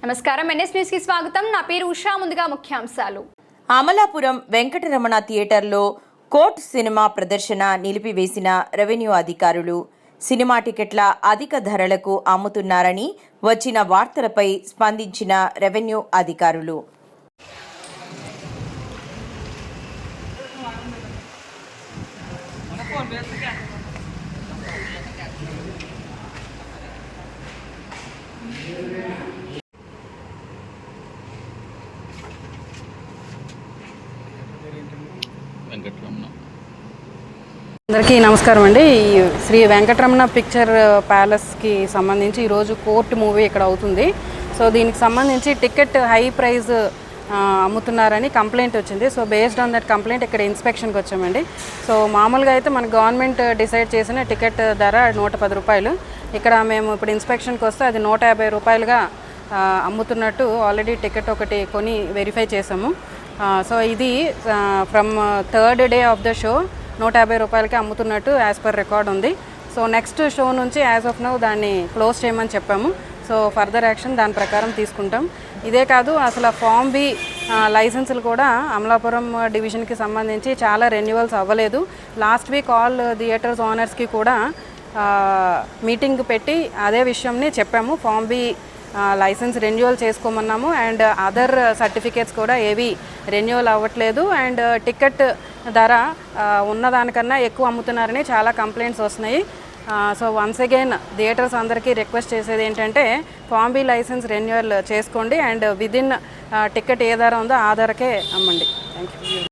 నమస్కారం, NS news కి స్వాగతం. నా పేరు ఉషా. ముందుగా ముఖ్యాంశాలు. అమలాపురం వెంకటరమణ థియేటర్లో కోర్ట్ సినిమా ప్రదర్శన నిలిపివేసిన రెవెన్యూ అధికారులు. సినిమా టికెట్ల అధిక ధరలకు అమ్ముతున్నారని వచ్చిన వార్తలపై స్పందించిన రెవెన్యూ అధికారులు. అందరికీ నమస్కారం అండి. ఈ శ్రీ వెంకటరమణ పిక్చర్ ప్యాలెస్కి సంబంధించి ఈరోజు కోర్టు మూవీ ఇక్కడ అవుతుంది. సో దీనికి సంబంధించి టికెట్ హై ప్రైస్ అమ్ముతున్నారని కంప్లైంట్ వచ్చింది. So based on that complaint ఇక్కడ ఇన్స్పెక్షన్కి వచ్చామండి. సో మామూలుగా అయితే మన గవర్నమెంట్ డిసైడ్ చేసిన టికెట్ ధర 110 రూపాయలు. ఇక్కడ మేము ఇప్పుడు ఇన్స్పెక్షన్కి వస్తే అది 150 రూపాయలుగా అమ్ముతున్నట్టు ఆల్రెడీ టికెట్ ఒకటి కొని వెరిఫై చేసాము. సో ఇది from third day of the show 150 రూపాయలకి అమ్ముతున్నట్టు యాజ్ పర్ రికార్డ్ ఉంది. సో నెక్స్ట్ షో నుంచి యాజ్ ఆఫ్ నౌ దాన్ని క్లోజ్ చేయమని చెప్పాము. సో ఫర్దర్ యాక్షన్ దాని ప్రకారం తీసుకుంటాం. ఇదే కాదు, అసలు ఫామ్ బి లైసెన్సులు కూడా అమలాపురం డివిజన్కి సంబంధించి చాలా రెన్యువల్స్ అవ్వలేదు. లాస్ట్ వీక్ ఆల్ థియేటర్స్ ఓనర్స్కి కూడా మీటింగ్ పెట్టి అదే విషయంని చెప్పాము. ఫామ్ బి లైసెన్స్ రెన్యువల్ చేసుకోమన్నాము. అండ్ అదర్ సర్టిఫికేట్స్ కూడా ఏవి రెన్యువల్ అవ్వట్లేదు. అండ్ టికెట్ ధర ఉన్నదానికన్నా ఎక్కువ అమ్ముతున్నారని చాలా కంప్లైంట్స్ వస్తున్నాయి. సో వన్స్ అగైన్ థియేటర్స్ అందరికీ రిక్వెస్ట్ చేసేది ఏంటంటే ఫామ్ బి లైసెన్స్ రెన్యువల్ చేసుకోండి అండ్ విదిన్ టికెట్ ఏ ధర ఉందో ఆ ధరకే అమ్మండి. Thank you.